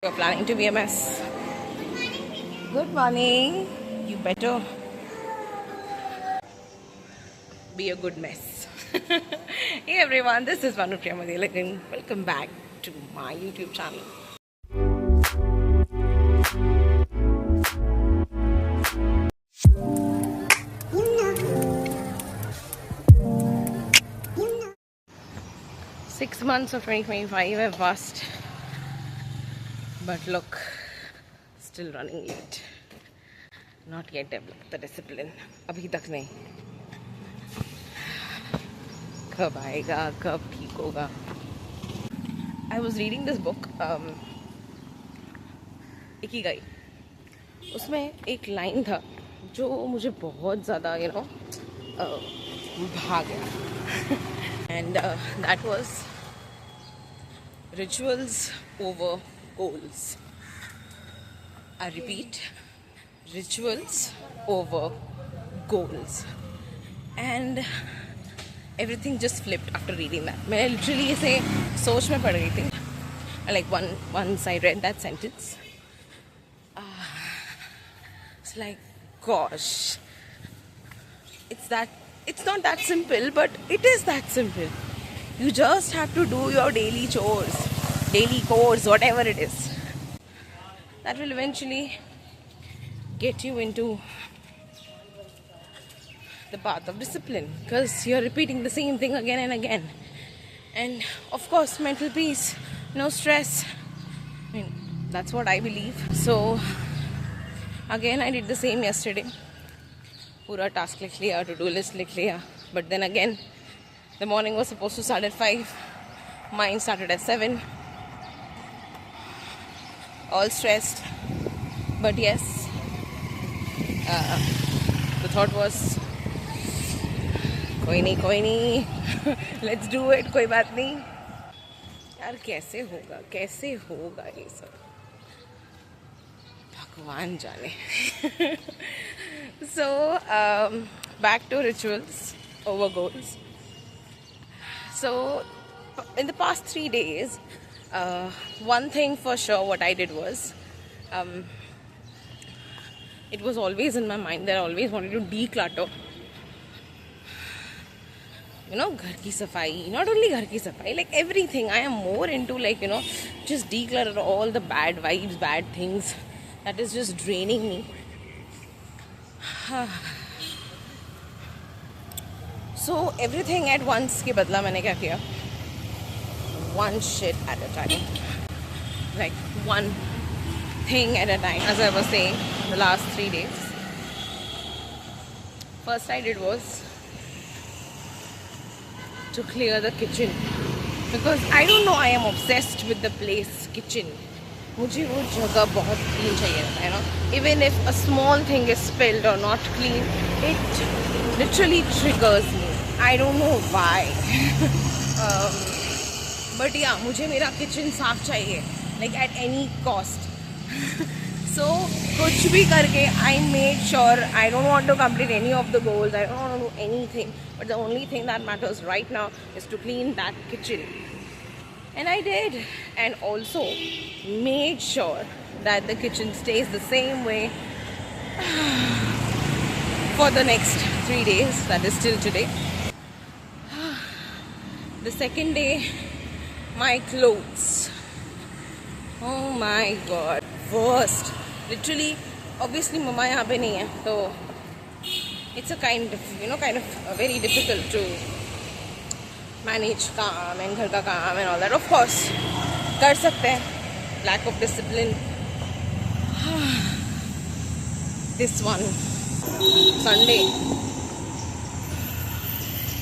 You're planning to be a mess. Good morning. You better be a good mess. Hey everyone, this is Vanupriya Madhilagan. Welcome back to my YouTube channel. Six months of 2025 have passed, but look, still running late. Not yet developed the discipline. अभी तक नहीं. कब आएगा, कब ठीक होगा. I was reading this book, Ikigai. उसमें एक लाइन था जो मुझे बहुत ज़्यादा भा गया. And that was rituals over goals. I repeat, rituals over goals. And everything just flipped after reading that. मैं literally ऐसे सोच में पड़ गई थी. Like once I read that sentence, it's like, gosh, it's not that simple, but it is that simple. You just have to do your daily chores, whatever it is. That will eventually get you into the path of discipline, because you're repeating the same thing again and again. And of course, mental peace, no stress. I mean, that's what I believe. So again, I did the same yesterday. Pura task लिख लिया, to-do list लिख लिया. But then again, the morning was supposed to start at 5. Mine started at 7. All stressed. But yes, the thought was, कोई नहीं, let's do it, कोई बात नहीं. यार कैसे होगा ये सब, भगवान जाने. So back to rituals over goals. So in the past 3 days, one thing for sure what I did was, it was always in my mind that I always wanted to declutter. घर की सफाई, not only घर की सफाई, like everything. I am more into just declutter all the bad vibes, bad things that is just draining me. So everything at once के बदला मैंने क्या किया? One shit at a time. Like one thing at a time, as I was saying the last 3 days. First I did was to clear the kitchen, because I don't know, I am obsessed with the place kitchen. मुझे वो जगह बहुत clean चाहिए रहता है, even if a small thing is spilled or not clean, it literally triggers me. I don't know why. But yeah, मुझे मेरा kitchen साफ चाहिए, like at any cost. So कुछ भी करके I made sure I don't want to complete any of the goals. I don't want to do anything. But the only thing that matters right now is to clean that kitchen. And I did. And also made sure that the kitchen stays the same way for the next 3 days. That is till today. The second day, my clothes. Oh my god. Worst. Literally, obviously mama यहाँ पे नहीं है, तो it's a kind of very difficult to manage काम and घर का काम and all that. Of course, कर सकते हैं. Lack of discipline. This one Sunday,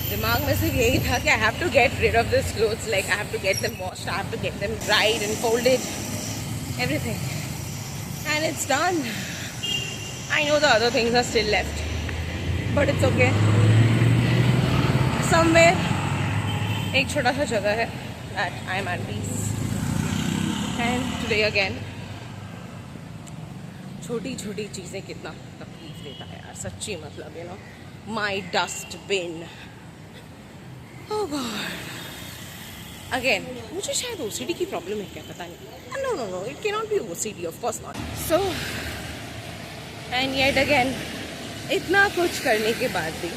दिमाग में सिर्फ यही था कि I have to get rid of these clothes. Like I have to get them washed, I have to get them dried and folded, everything. And it's done. I know the other things are still left, but it's okay. Somewhere एक छोटा सा जगह है that I am at peace. And today again, छोटी छोटी चीज़ें कितना तकलीफ देता है यार, सच्ची मतलब. My dustbin. Oh God. Again, मुझे शायद OCD की प्रॉब्लम है क्या पता नहीं. No, it cannot be OCD, of course not. So, and yet again, इतना कुछ करने के बाद भी,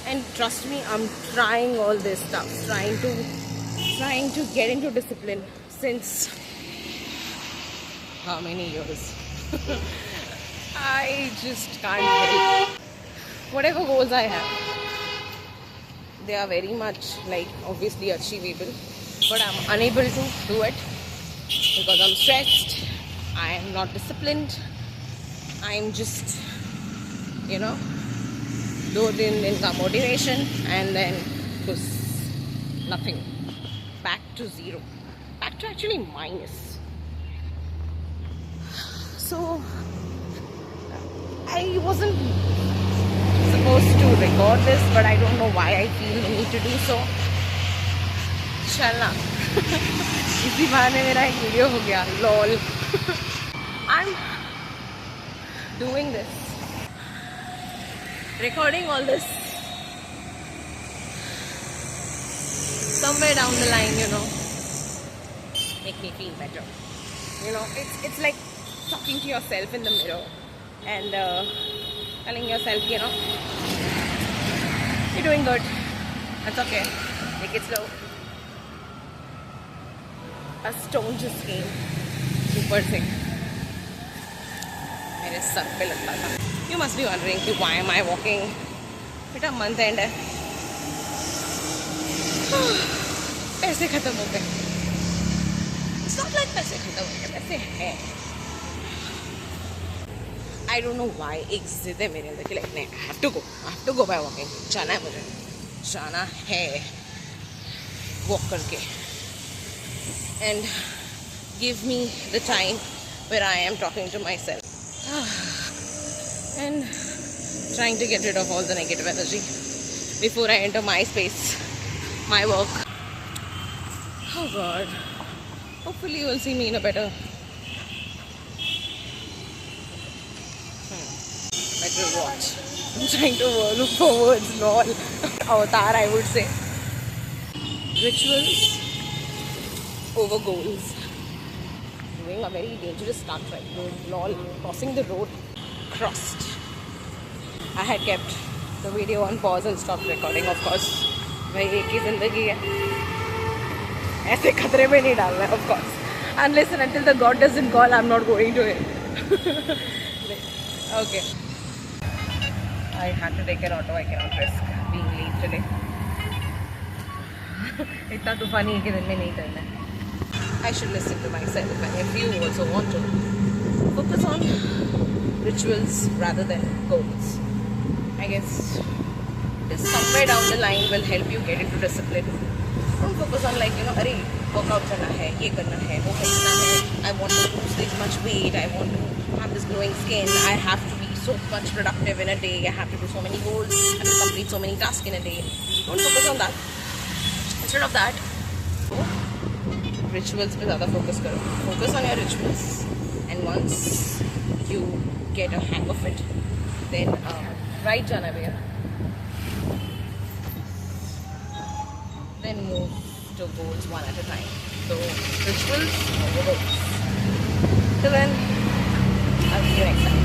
and trust me, I'm trying all this stuff, trying to get into discipline since how many years? I just can't help. Whatever goals I have, they are very much like obviously achievable, but I'm unable to do it because I'm stressed. I am not disciplined. I'm just, दो दिन का motivation and then just nothing. Back to zero. Back to actually minus. So I wasn't supposed to record this, but I don't know why I feel the need to do so. चलना इसी बहाने मेरा एक video हो गया. lol. I'm doing this, recording all this. Somewhere down the line, make me feel better. It's like talking to yourself in the mirror and telling yourself, you're doing good. That's okay. Take it slow. A stone just came. Super thing. मेरे sir पे लगता था. You must be wondering why am I walking? बेटा month end है. पैसे खत्म हो गए. It's not like पैसे खत्म हो गए. पैसे हैं. I don't know why एक जिद है मेरे अंदर कि like नहीं, I have to go by walking. जाना है मुझे. जाना है. Walk करके. And give me the time where I am talking to myself and trying to get rid of all the negative energy before I enter my space, my work. Oh God, hopefully you will see me in a better watch. I'm trying to look for words. Lol. Avatar, I would say. Rituals over goals. Doing a very dangerous stunt right now. Lol. Crossing the road. Crossed. I had kept the video on pause and stopped recording, of course. भाई एक ही जिंदगी है. ऐसे खतरे में नहीं डालना है, of course. Unless and until the God doesn't call, I'm not going to it. Okay. I had to take an auto. I cannot risk being late today. इतना तूफानी है कि दिन में नहीं करना है. I should listen to myself, and if you also want to focus on rituals rather than goals, I guess this somewhere down the line will help you get into discipline. Don't focus on like अरे workout करना है, ये करना है, वो करना है. I want to lose this much weight. I want to have this glowing skin. I have to be so much productive in a day. I have to do so many goals. I have to complete so many tasks in a day. Don't focus on that. Instead of that, rituals पे ज़्यादा focus करो. Focus on your rituals, and once you get a hang of it, then right जाना भैया. Then move to goals one at a time. So rituals over goals. Till then, I'll see you next time.